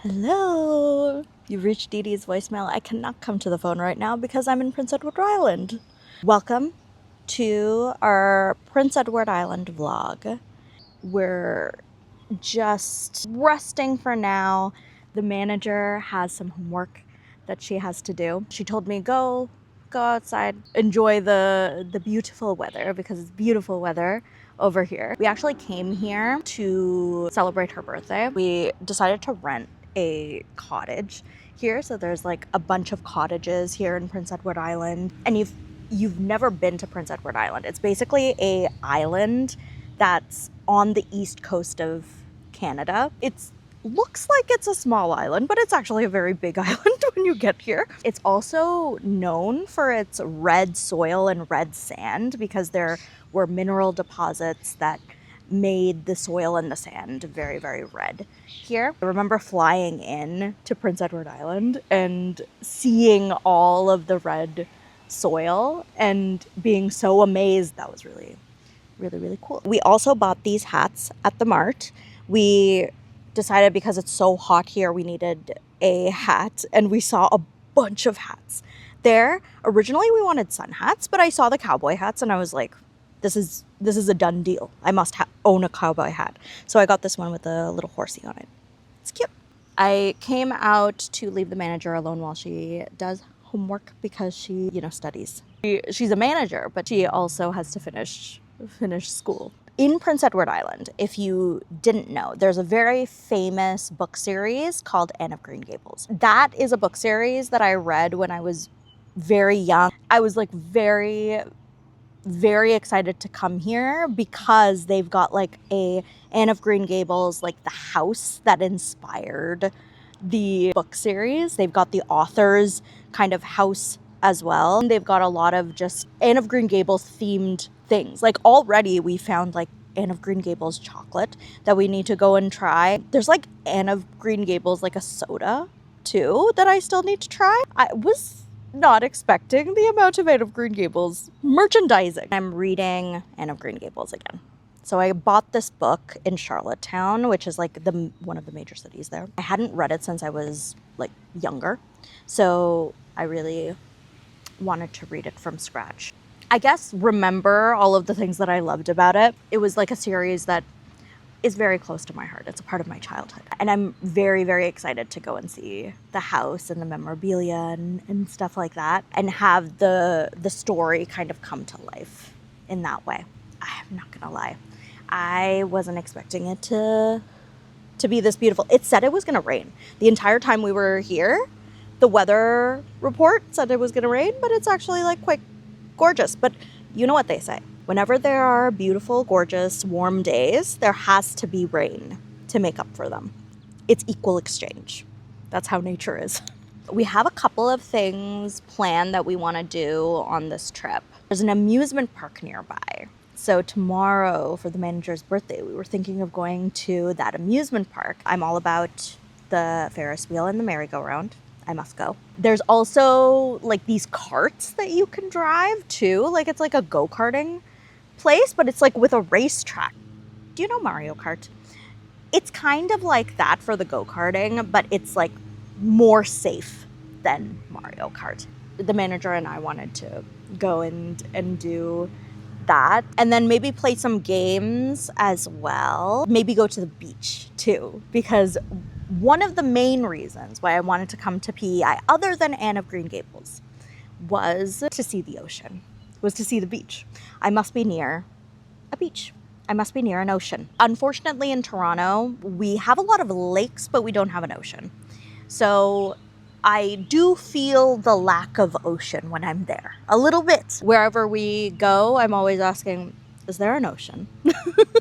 Hello! You've reached Dee Dee's voicemail. I cannot come to the phone right now because I'm in Prince Edward Island. Welcome to our Prince Edward Island vlog. We're just resting for now. The manager has some homework that she has to do. She told me go outside, enjoy the beautiful weather because it's beautiful weather over here. We actually came here to celebrate her birthday. We decided to rent a cottage here, so there's like a bunch of cottages here in Prince Edward Island. And you've never been to Prince Edward Island. It's basically a island that's on the east coast of Canada. It looks like it's a small island, but it's actually a very big island when you get here. It's also known for its red soil and red sand because there were mineral deposits that made the soil and the sand very, very red here. I remember flying in to Prince Edward Island and seeing all of the red soil and being so amazed. That was really cool. We also bought these hats at the mart. We decided because it's so hot here, we needed a hat, and we saw a bunch of hats there. Originally, we wanted sun hats, but I saw the cowboy hats and I was like, this is a done deal. I must own a cowboy hat. So I got this one with a little horsey on it. It's cute. I came out to leave the manager alone while she does homework because she, studies. She's a manager, but she also has to finish school. In Prince Edward Island, if you didn't know, there's a very famous book series called Anne of Green Gables. That is a book series that I read when I was very young. I was like very, very excited to come here because they've got like a Anne of Green Gables, like the house that inspired the book series. They've got the author's kind of house as well. They've got a lot of just Anne of Green Gables themed things. Like already we found like Anne of Green Gables chocolate that we need to go and try. There's like Anne of Green Gables, like a soda too, that I still need to try. I was not expecting the amount of Anne of Green Gables merchandising. I'm reading Anne of Green Gables again. So I bought this book in Charlottetown, which is like one of the major cities there. I hadn't read it since I was like younger. So I really wanted to read it from scratch. I guess remember all of the things that I loved about it. It was like a series that is very close to my heart. It's a part of my childhood. And I'm very, very excited to go and see the house and the memorabilia and stuff like that and have the story kind of come to life in that way. I'm not gonna lie. I wasn't expecting it to be this beautiful. It said it was gonna rain. The entire time we were here, the weather report said it was gonna rain, but it's actually like quite gorgeous. But you know what they say. Whenever there are beautiful, gorgeous, warm days, there has to be rain to make up for them. It's equal exchange. That's how nature is. We have a couple of things planned that we want to do on this trip. There's an amusement park nearby. So tomorrow, for the manager's birthday, we were thinking of going to that amusement park. I'm all about the Ferris wheel and the merry-go-round. I must go. There's also like these carts that you can drive too. Like it's like a go-karting place, but it's like with a racetrack. Do you know Mario Kart? It's kind of like that for the go-karting, but it's like more safe than Mario Kart. The manager and I wanted to go and do that, and then maybe play some games as well. Maybe go to the beach too, because one of the main reasons why I wanted to come to PEI, other than Anne of Green Gables, was to see the ocean, was to see the beach. I must be near a beach. I must be near an ocean. Unfortunately, in Toronto, we have a lot of lakes, but we don't have an ocean. So I do feel the lack of ocean when I'm there, a little bit. Wherever we go, I'm always asking, is there an ocean?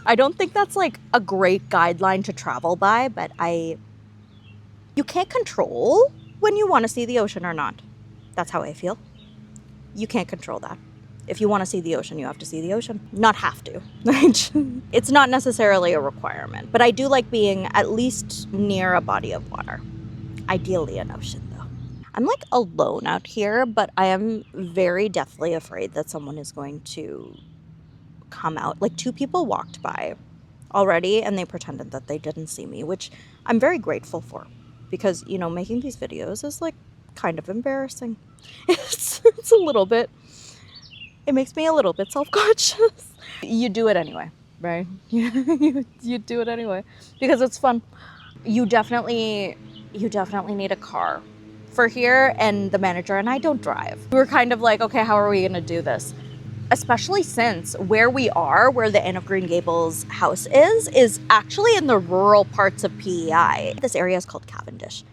I don't think that's like a great guideline to travel by, but you can't control when you want to see the ocean or not. That's how I feel. You can't control that. If you want to see the ocean, you have to see the ocean. Not have to. It's not necessarily a requirement, but I do like being at least near a body of water. Ideally an ocean though. I'm like alone out here, but I am very deathly afraid that someone is going to come out. Like 2 people walked by already and they pretended that they didn't see me, which I'm very grateful for. because, you know, making these videos is like kind of embarrassing. It's a little bit, it makes me a little bit self-conscious. You do it anyway, right? You do it anyway because it's fun. You definitely need a car for here, and the manager and I don't drive. We were kind of like, okay, how are we gonna do this? Especially since where we are, where the Anne of Green Gables house is actually in the rural parts of PEI. This area is called Cavendish.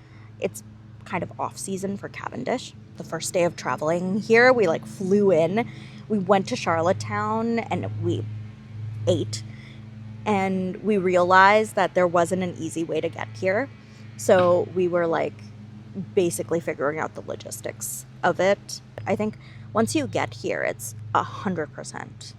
It's kind of off season for Cavendish. The first day of traveling here, we like flew in. We went to Charlottetown and we ate, and we realized that there wasn't an easy way to get here. So we were like basically figuring out the logistics of it. I think once you get here, it's 100%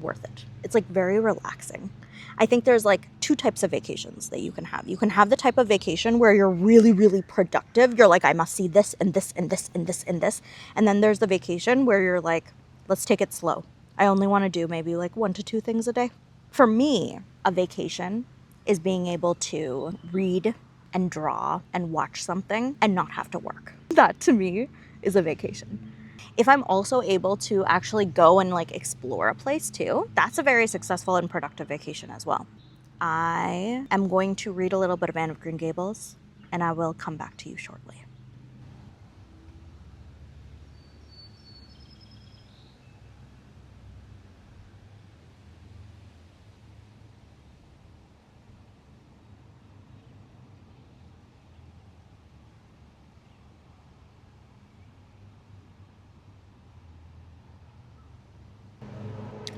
worth it. It's like very relaxing. I think there's like two types of vacations that you can have. You can have the type of vacation where you're really, really productive. You're like, I must see this and this and this and this and this. And then there's the vacation where you're like, let's take it slow. I only want to do maybe like 1 to 2 things a day. For me, a vacation is being able to read and draw and watch something and not have to work. That to me is a vacation. If I'm also able to actually go and like explore a place too, that's a very successful and productive vacation as well. I am going to read a little bit of Anne of Green Gables, and I will come back to you shortly.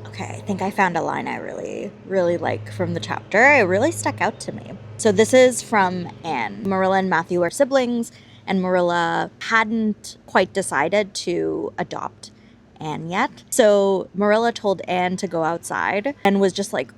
Okay, I think I found a line I really, really like from the chapter. It really stuck out to me. So this is from Anne. Marilla and Matthew are siblings, and Marilla hadn't quite decided to adopt Anne yet. So Marilla told Anne to go outside and was just like,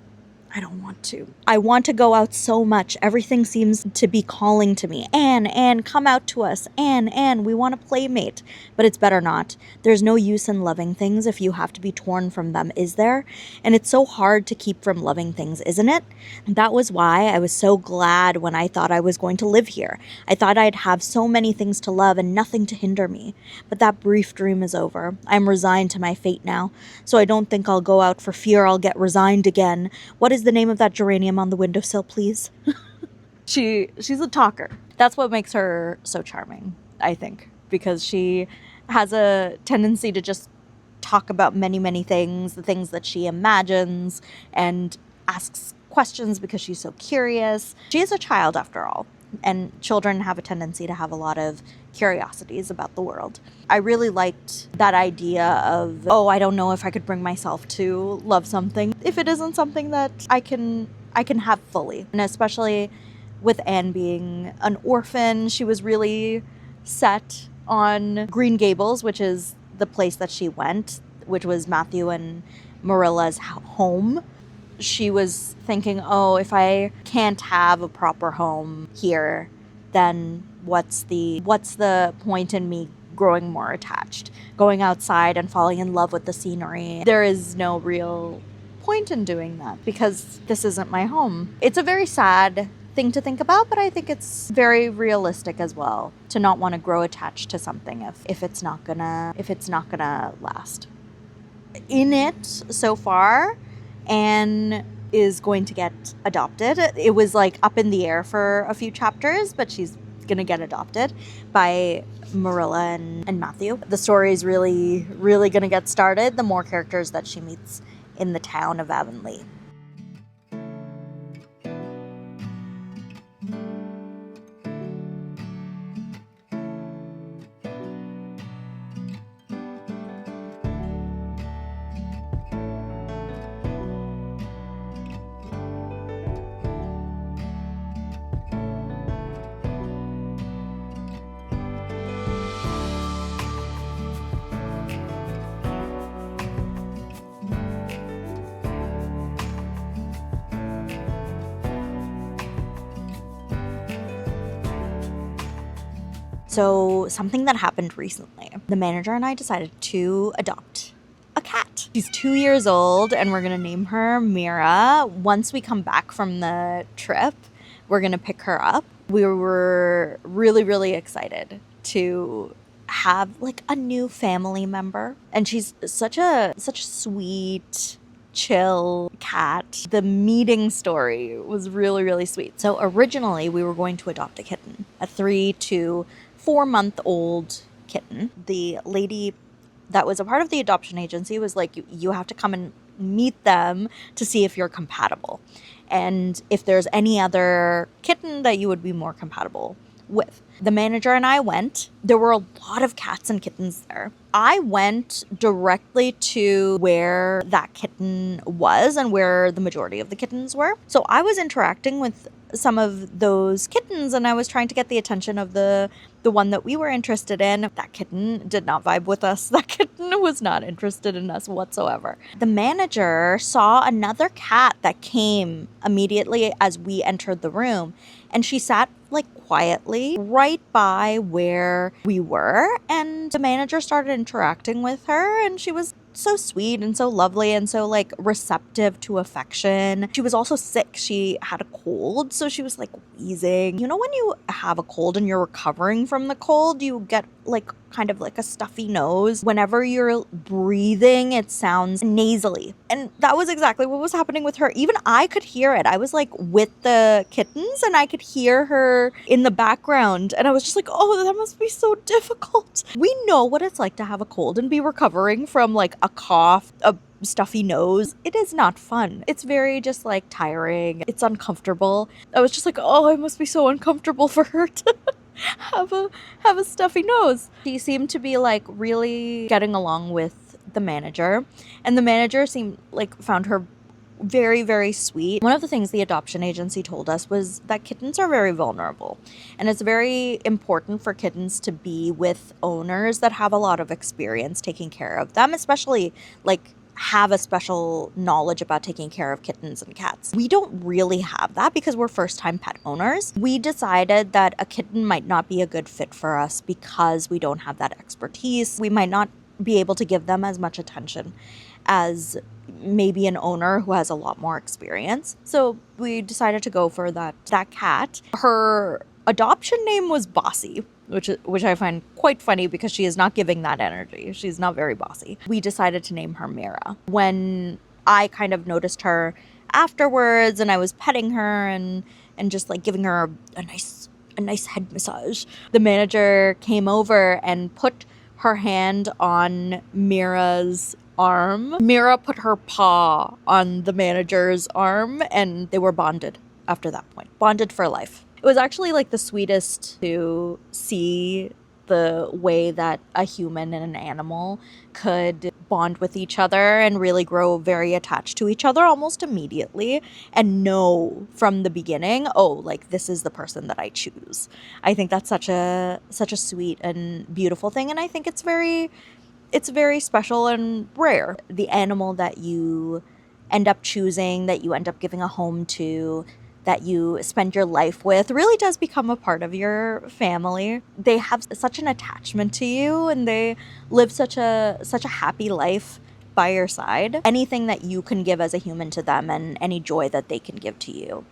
I don't want to. I want to go out so much. Everything seems to be calling to me. Anne, come out to us. Anne, we want a playmate. But it's better not. There's no use in loving things if you have to be torn from them, is there? And it's so hard to keep from loving things, isn't it? And that was why I was so glad when I thought I was going to live here. I thought I'd have so many things to love and nothing to hinder me. But that brief dream is over. I'm resigned to my fate now. So I don't think I'll go out for fear I'll get resigned again. What is the name of that geranium on the windowsill, please? She's a talker. That's what makes her so charming, I think, because she has a tendency to just talk about many, many things, the things that she imagines, and asks questions because she's so curious. She is a child, after all, and children have a tendency to have a lot of curiosities about the world. I really liked that idea of, oh, I don't know if I could bring myself to love something if it isn't something that I can have fully. And especially with Anne being an orphan, she was really set on Green Gables, which is the place that she went, which was Matthew and Marilla's home. She was thinking, oh, if I can't have a proper home here, then what's the point in me growing more attached, going outside and falling in love with the scenery? There is no real point in doing that because this isn't my home. It's a very sad thing to think about, but I think it's very realistic as well to not want to grow attached to something if it's not gonna last. In it so far, Anne is going to get adopted. It was like up in the air for a few chapters, but she's gonna get adopted by Marilla and Matthew. The story is really, really gonna get started the more characters that she meets in the town of Avonlea. So something that happened recently, the manager and I decided to adopt a cat. She's 2 years old and we're gonna name her Mira. Once we come back from the trip, we're gonna pick her up We were really, really excited to have like a new family member, and she's such a sweet, chill cat. The meeting story was really, really sweet. So originally we were going to adopt a kitten, a 3 to 4 month old kitten. The lady that was a part of the adoption agency was like, you have to come and meet them to see if you're compatible, and if there's any other kitten that you would be more compatible with. The manager and I went. There were a lot of cats and kittens there. I went directly to where that kitten was and where the majority of the kittens were. So I was interacting with some of those kittens, and I was trying to get the attention of the one that we were interested in. That kitten did not vibe with us. That kitten was not interested in us whatsoever. The manager saw another cat that came immediately as we entered the room, and she sat like quietly right by where we were, and the manager started interacting with her, and she was so sweet and so lovely and so like receptive to affection. She was also sick. She had a cold, so she was like wheezing. You know, when you have a cold and you're recovering from the cold, you get like kind of like a stuffy nose. Whenever you're breathing, it sounds nasally. And that was exactly what was happening with her. Even I could hear it. I was like with the kittens and I could hear her in the background. And I was just like, oh, that must be so difficult. We know what it's like to have a cold and be recovering from like a cough, a stuffy nose. It is not fun. It's very just like tiring. It's uncomfortable. I was just like, oh, it must be so uncomfortable for her to have a stuffy nose. She seemed to be like really getting along with the manager, and the manager seemed like found her very, very sweet. One of the things the adoption agency told us was that kittens are very vulnerable, and it's very important for kittens to be with owners that have a lot of experience taking care of them, especially like have a special knowledge about taking care of kittens and cats. We don't really have that because we're first-time pet owners. We decided that a kitten might not be a good fit for us because we don't have that expertise. We might not be able to give them as much attention as maybe an owner who has a lot more experience. So we decided to go for that cat. Her adoption name was Bossy, which I find quite funny because she is not giving that energy. She's not very bossy. We decided to name her Mira. When I kind of noticed her afterwards and I was petting her and just like giving her a nice head massage, the manager came over and put her hand on Mira's arm. Mira put her paw on the manager's arm, and they were bonded after that point. Bonded for life. It was actually like the sweetest to see the way that a human and an animal could bond with each other and really grow very attached to each other almost immediately and know from the beginning, oh, like this is the person that I choose. I think that's such a sweet and beautiful thing, and I think it's very special and rare. The animal that you end up choosing, that you end up giving a home to, that you spend your life with really does become a part of your family. They have such an attachment to you, and they live such a happy life by your side. Anything that you can give as a human to them and any joy that they can give to you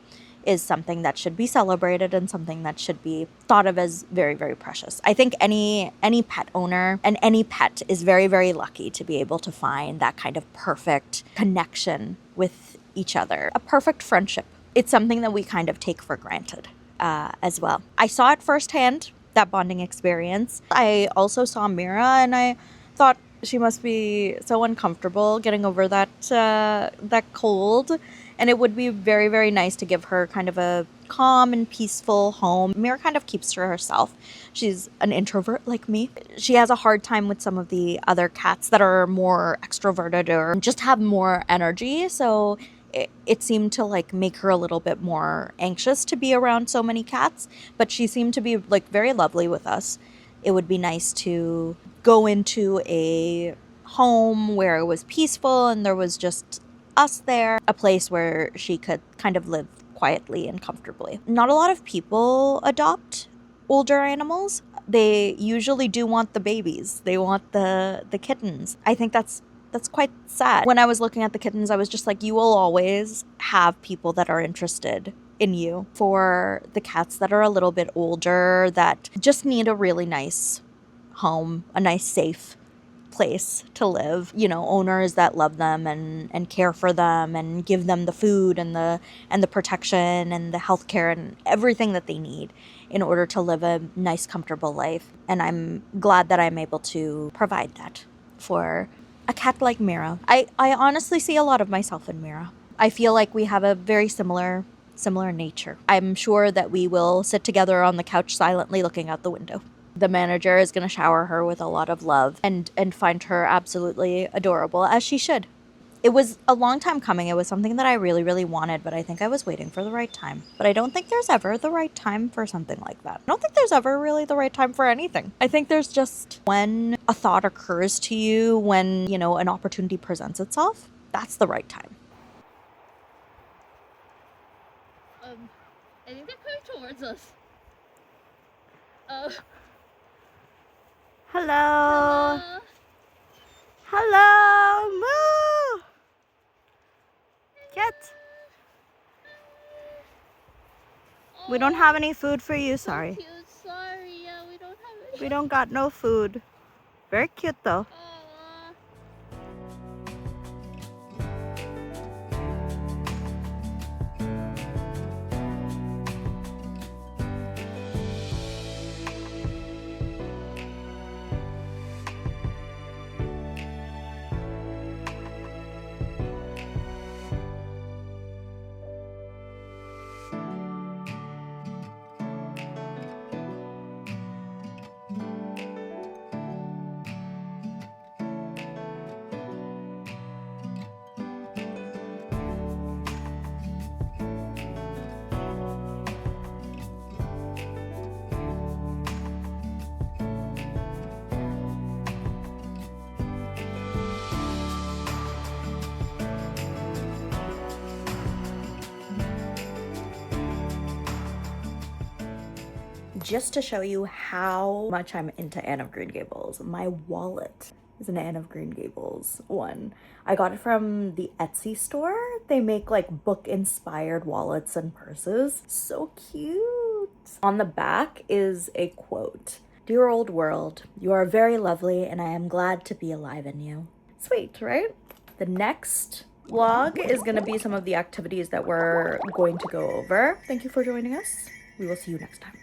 is something that should be celebrated and something that should be thought of as very, very precious. I think any pet owner and any pet is very, very lucky to be able to find that kind of perfect connection with each other, a perfect friendship. It's something that we kind of take for granted as well. I saw it firsthand, that bonding experience. I also saw Mira, and I thought she must be so uncomfortable getting over that cold. And it would be very, very nice to give her kind of a calm and peaceful home. Mira kind of keeps to herself. She's an introvert like me. She has a hard time with some of the other cats that are more extroverted or just have more energy. So it seemed to like make her a little bit more anxious to be around so many cats, but she seemed to be like very lovely with us. It would be nice to go into a home where it was peaceful and there was just us there, a place where she could kind of live quietly and comfortably. Not a lot of people adopt older animals. They usually do want the babies. They want the kittens. I think that's quite sad. When I was looking at the kittens, I was just like, you will always have people that are interested in you for the cats that are a little bit older that just need a really nice home, a nice safe place to live. You know, owners that love them and care for them and give them the food and the protection and the healthcare and everything that they need in order to live a nice, comfortable life. And I'm glad that I'm able to provide that for a cat like Mira. I honestly see a lot of myself in Mira. I feel like we have a very similar nature. I'm sure that we will sit together on the couch silently looking out the window. The manager is going to shower her with a lot of love and find her absolutely adorable, as she should. It was a long time coming. It was something that I really, really wanted, but I think I was waiting for the right time. But I don't think there's ever the right time for something like that. I don't think there's ever really the right time for anything. I think there's just when a thought occurs to you, when, you know, an opportunity presents itself, that's the right time. I think they're coming towards us. Hello. Hello. Moo. Get. We don't have any food for you, sorry. So cute. Sorry, yeah, we don't have any. We don't got no food. Very cute though. Just to show you how much I'm into Anne of Green Gables, my wallet is an Anne of Green Gables one. I got it from the Etsy store. They make like book inspired wallets and purses. So cute. On the back is a quote. "Dear old world, you are very lovely and I am glad to be alive in you." Sweet, right? The next vlog is gonna be some of the activities that we're going to go over. Thank you for joining us. We will see you next time.